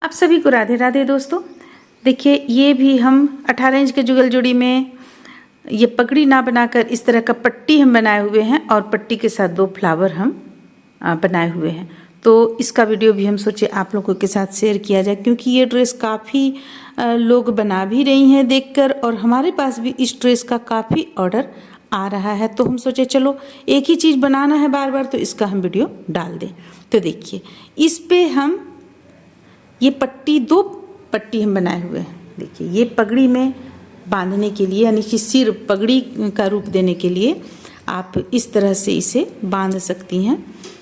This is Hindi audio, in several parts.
आप सभी को राधे राधे दोस्तों। देखिए ये भी हम 18 इंच के जुगल जोड़ी में ये पगड़ी ना बनाकर इस तरह का पट्टी हम बनाए हुए हैं और पट्टी के साथ 2 फ्लावर हम बनाए हुए हैं। तो इसका वीडियो भी हम सोचे आप लोगों के साथ शेयर किया जाए, क्योंकि ये ड्रेस काफ़ी लोग बना भी रही हैं देखकर, और हमारे पास भी इस ड्रेस का काफ़ी ऑर्डर आ रहा है। तो हम सोचे चलो एक ही चीज़ बनाना है बार बार, तो इसका हम वीडियो डाल दें। तो देखिए इस पे हम ये पट्टी 2 पट्टी हम बनाए हुए हैं। देखिए ये पगड़ी में बांधने के लिए, यानी कि सिर पगड़ी का रूप देने के लिए आप इस तरह से इसे बांध सकती हैं।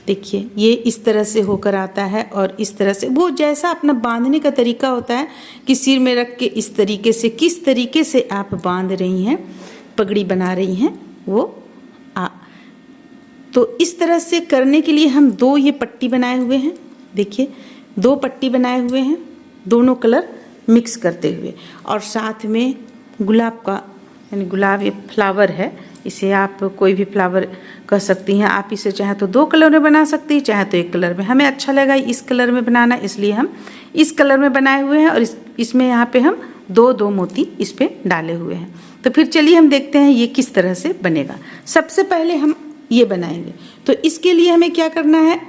देखिए ये इस तरह से होकर आता है, और इस तरह से वो जैसा अपना बांधने का तरीका होता है कि सिर में रख के इस तरीके से, किस तरीके से आप बांध रही हैं, पगड़ी बना रही हैं वो तो इस तरह से करने के लिए हम 2 ये पट्टी बनाए हुए हैं। देखिए 2 पट्टी बनाए हुए हैं, दोनों कलर मिक्स करते हुए, और साथ में गुलाब का, यानी गुलाब ये फ्लावर है, इसे आप कोई भी फ्लावर कह सकती हैं। आप इसे चाहे तो 2 कलर में बना सकती हैं, चाहे तो 1 कलर में। हमें अच्छा लगा इस कलर में बनाना, इसलिए हम इस कलर में बनाए हुए हैं, और इसमें यहाँ पे हम 2 मोती इस पे डाले हुए हैं। तो फिर चलिए हम देखते हैं ये किस तरह से बनेगा। सबसे पहले हम ये बनाएंगे, तो इसके लिए हमें क्या करना है,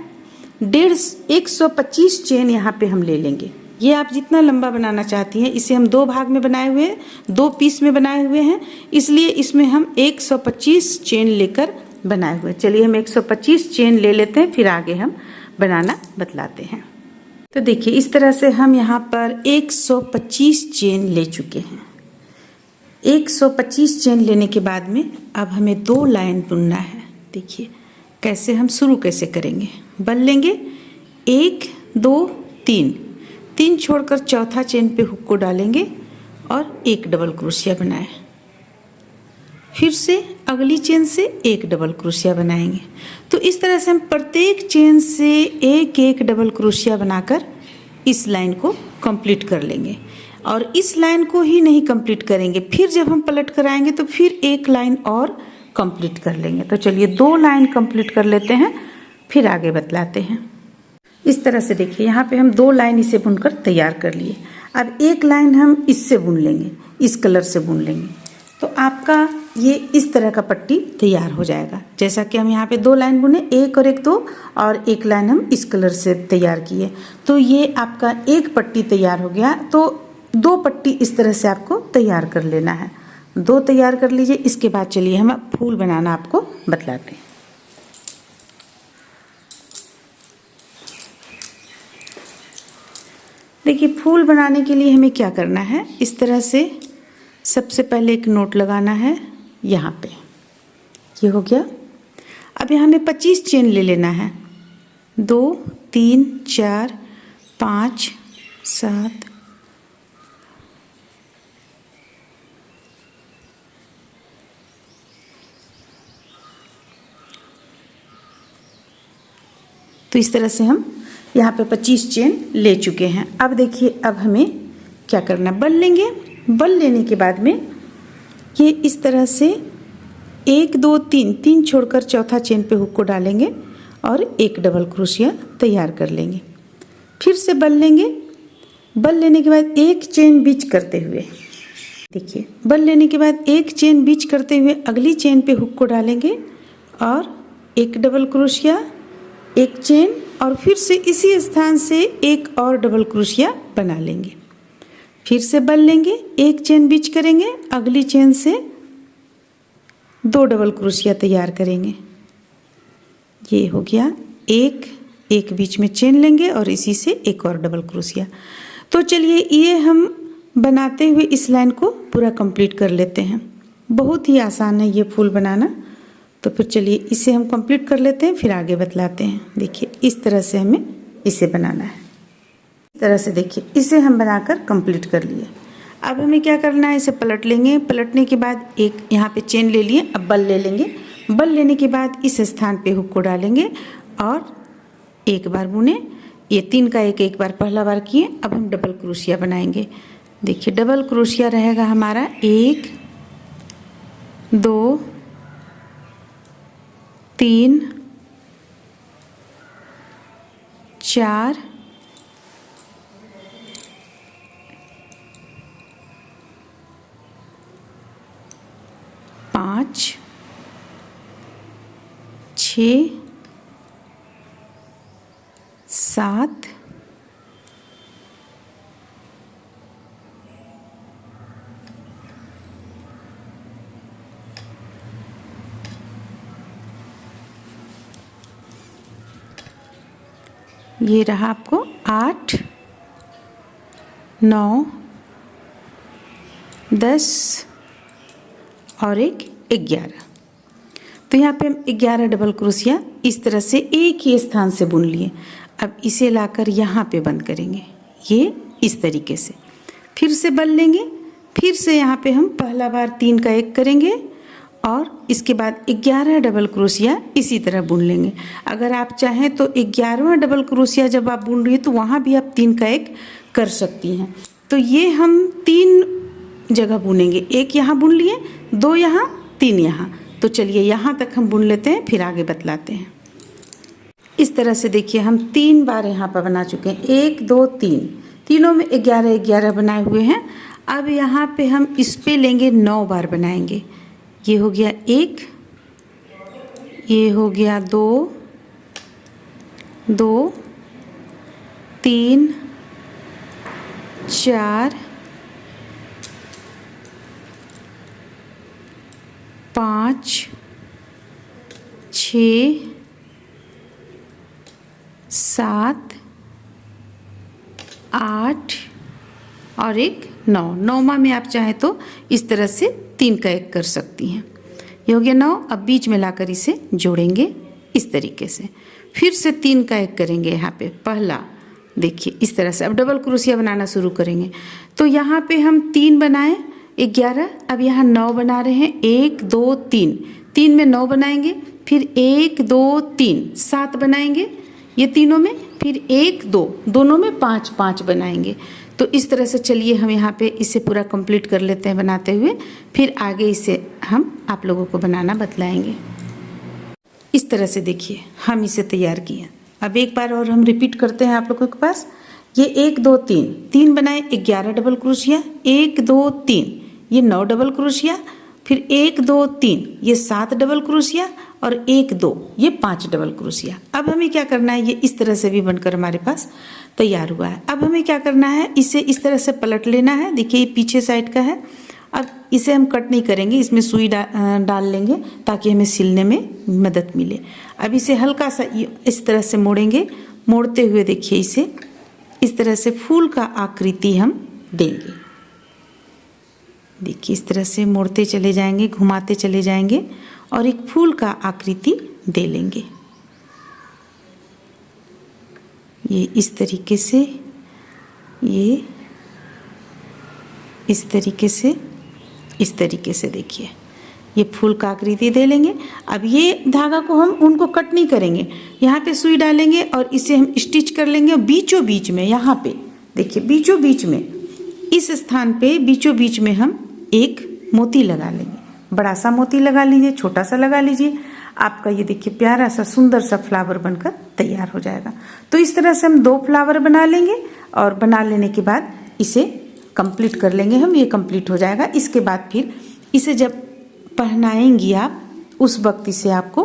125 चेन यहाँ पे हम ले लेंगे। ये आप जितना लंबा बनाना चाहती हैं, इसे हम 2 भाग में बनाए हुए हैं, 2 पीस में बनाए हुए हैं, इसलिए इसमें हम 125 चेन लेकर बनाए हुए। चलिए हम 125 चेन ले लेते हैं, फिर आगे हम बनाना बतलाते हैं। तो देखिए इस तरह से हम यहाँ पर 125 चेन ले चुके हैं। 125 चेन लेने के बाद में अब हमें 2 लाइन बुनना है। देखिए कैसे हम शुरू कैसे करेंगे, बन लेंगे 1 2 3 छोड़कर चौथा चेन पे हुक को डालेंगे और 1 डबल क्रोशिया बनाए, फिर से अगली चेन से 1 डबल क्रोशिया बनाएंगे। तो इस तरह से हम प्रत्येक चेन से 1 डबल क्रोशिया बनाकर इस लाइन को कंप्लीट कर लेंगे, और इस लाइन को ही नहीं कंप्लीट करेंगे, फिर जब हम पलट कर आएंगे तो फिर 1 लाइन और कंप्लीट कर लेंगे। तो चलिए 2 लाइन कंप्लीट कर लेते हैं, फिर आगे बतलाते हैं। इस तरह से देखिए यहाँ पे हम 2 लाइन इसे बुनकर तैयार कर लिए। अब 1 लाइन हम इससे बुन लेंगे, इस कलर से बुन लेंगे, तो आपका ये इस तरह का पट्टी तैयार हो जाएगा। जैसा कि हम यहाँ पे 2 लाइन बुने, 1 और 1 2, और 1 लाइन हम इस कलर से तैयार किए, तो ये आपका 1 पट्टी तैयार हो गया। तो 2 पट्टी इस तरह से आपको तैयार कर लेना है, 2 तैयार कर लीजिए। इसके बाद चलिए हम फूल बनाना आपको बतलाते हैं। देखिए फूल बनाने के लिए हमें क्या करना है, इस तरह से सबसे पहले एक नोट लगाना है यहाँ पे, ये हो गया। अब यहाँ हमें 25 चेन ले लेना है, 2 3 4 5 7 तो इस तरह से हम यहाँ पे 25 चेन ले चुके हैं। अब देखिए अब हमें क्या करना, बल लेंगे। बल लेने के बाद में ये इस तरह से 1 2 3 छोड़कर चौथा चेन पे हुक को डालेंगे और 1 डबल क्रोशिया तैयार कर लेंगे, फिर से बल लेंगे। बल लेने के बाद 1 चेन बीच करते हुए, देखिए बल लेने के बाद 1 चेन बीच करते हुए अगली चेन पे हुक को डालेंगे और 1 डबल क्रोशिया, 1 चेन, और फिर से इसी स्थान से 1 और डबल क्रोशिया बना लेंगे। फिर से बल लेंगे, 1 चेन बीच करेंगे, अगली चेन से 2 डबल क्रोशिया तैयार करेंगे। ये हो गया 1 बीच में चेन लेंगे और इसी से 1 और डबल क्रोशिया। तो चलिए ये हम बनाते हुए इस लाइन को पूरा कंप्लीट कर लेते हैं। बहुत ही आसान है ये फूल बनाना। तो फिर चलिए इसे हम कंप्लीट कर लेते हैं, फिर आगे बतलाते हैं। देखिए इस तरह से हमें इसे बनाना है। इस तरह से देखिए इसे हम बनाकर कंप्लीट कर लिए। अब हमें क्या करना है, इसे पलट लेंगे। पलटने के बाद एक यहाँ पे चेन ले लिए, अब बल ले लेंगे। बल लेने के बाद इस स्थान पे हुक को डालेंगे और 1 बार बुने। ये 3 का 1 बार पहला बार किए। अब हम डबल क्रोशिया बनाएंगे। देखिए डबल क्रोशिया रहेगा हमारा 1 2 3 4 5 6 7 ये रहा आपको 8 9 10 और एक 11। तो यहाँ पे हम 11 डबल क्रोशिया इस तरह से एक ही स्थान से बुन लिए। अब इसे लाकर यहाँ पे बंद करेंगे, ये इस तरीके से। फिर से बन लेंगे, फिर से यहाँ पे हम पहला बार 3 का 1 करेंगे और इसके बाद 11 डबल क्रोशिया इसी तरह बुन लेंगे। अगर आप चाहें तो 11वां डबल क्रोशिया जब आप बुन रही है तो वहाँ भी आप 3 का 1 कर सकती हैं। तो ये हम 3 जगह बुनेंगे, 1 यहाँ बुन लिए, 2 यहाँ, 3 यहाँ। तो चलिए यहाँ तक हम बुन लेते हैं, फिर आगे बतलाते हैं। इस तरह से देखिए हम 3 बार यहाँ पर बना चुके हैं, 1 2 3, तीनों में 11 11 बनाए हुए हैं। अब यहाँ पे हम इस पे लेंगे 9 बार बनाएंगे। ये हो गया 1, ये हो गया 2 2 3 4 5 6 7 8 और एक 9। 9वां में आप चाहें तो इस तरह से 3 का 1 कर सकती हैं। ये हो गया 9। अब बीच में लाकर इसे जोड़ेंगे इस तरीके से, फिर से 3 का 1 करेंगे। यहाँ पे पहला देखिए इस तरह से। अब डबल क्रोशिया बनाना शुरू करेंगे। तो यहाँ पे हम 3 बनाए 11, अब यहाँ 9 बना रहे हैं, 1 2 3, 3 में 9 बनाएंगे, फिर 1 2 3 7 बनाएंगे ये तीनों में, फिर 1 2 दोनों में 5 5 बनाएंगे। तो इस तरह से चलिए हम यहाँ पे इसे पूरा कंप्लीट कर लेते हैं बनाते हुए, फिर आगे इसे हम आप लोगों को बनाना बतलाएंगे। इस तरह से देखिए हम इसे तैयार किए। अब एक बार और हम रिपीट करते हैं आप लोगों के पास। ये 1 2 3, 3 बनाए 11 डबल क्रोशिया, 1 2 3 ये 9 डबल क्रोशिया, फिर 1 2 3 ये 7 डबल क्रोशिया और 1 2 ये 5 डबल क्रोशिया। अब हमें क्या करना है, ये इस तरह से भी बनकर हमारे पास तैयार हुआ है। अब हमें क्या करना है, इसे इस तरह से पलट लेना है। देखिए ये पीछे साइड का है। अब इसे हम कट नहीं करेंगे, इसमें सुई डाल लेंगे ताकि हमें सिलने में मदद मिले। अब इसे हल्का सा इस तरह से मोड़ेंगे। मोड़ते हुए देखिए इसे इस तरह से फूल का आकृति हम देंगे। देखिए इस तरह से मोड़ते चले जाएंगे, घुमाते चले जाएंगे और एक फूल का आकृति दे लेंगे। ये इस तरीके से, ये इस तरीके से, इस तरीके से देखिए ये फूल का आकृति दे लेंगे। अब ये धागा को हम उनको कट नहीं करेंगे, यहाँ पे सुई डालेंगे और इसे हम स्टिच कर लेंगे। बीचों बीच में यहाँ पे देखिए बीचों बीच में इस स्थान पे बीचों बीच में हम एक मोती लगा लेंगे। बड़ा सा मोती लगा लीजिए, छोटा सा लगा लीजिए। आपका ये देखिए प्यारा सा सुंदर सा फ्लावर बनकर तैयार हो जाएगा। तो इस तरह से हम 2 फ्लावर बना लेंगे और बना लेने के बाद इसे कंप्लीट कर लेंगे हम। ये कंप्लीट हो जाएगा। इसके बाद फिर इसे जब पहनाएंगी आप, उस वक्त इसे आपको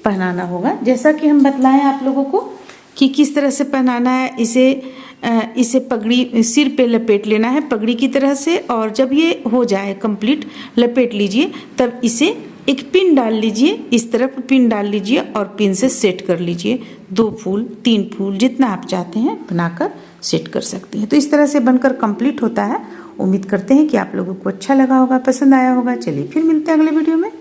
पहनाना होगा। जैसा कि हम बतलाएं आप लोगों को कि किस तरह से पहनाना है। इसे पगड़ी सिर पे लपेट लेना है पगड़ी की तरह से, और जब ये हो जाए कंप्लीट लपेट लीजिए, तब इसे एक पिन डाल लीजिए। इस तरफ पिन डाल लीजिए और पिन से सेट कर लीजिए। 2 फूल 3 फूल जितना आप चाहते हैं बनाकर सेट कर सकते हैं। तो इस तरह से बनकर कंप्लीट होता है। उम्मीद करते हैं कि आप लोगों को अच्छा लगा होगा, पसंद आया होगा। चलिए फिर मिलते हैं अगले वीडियो में।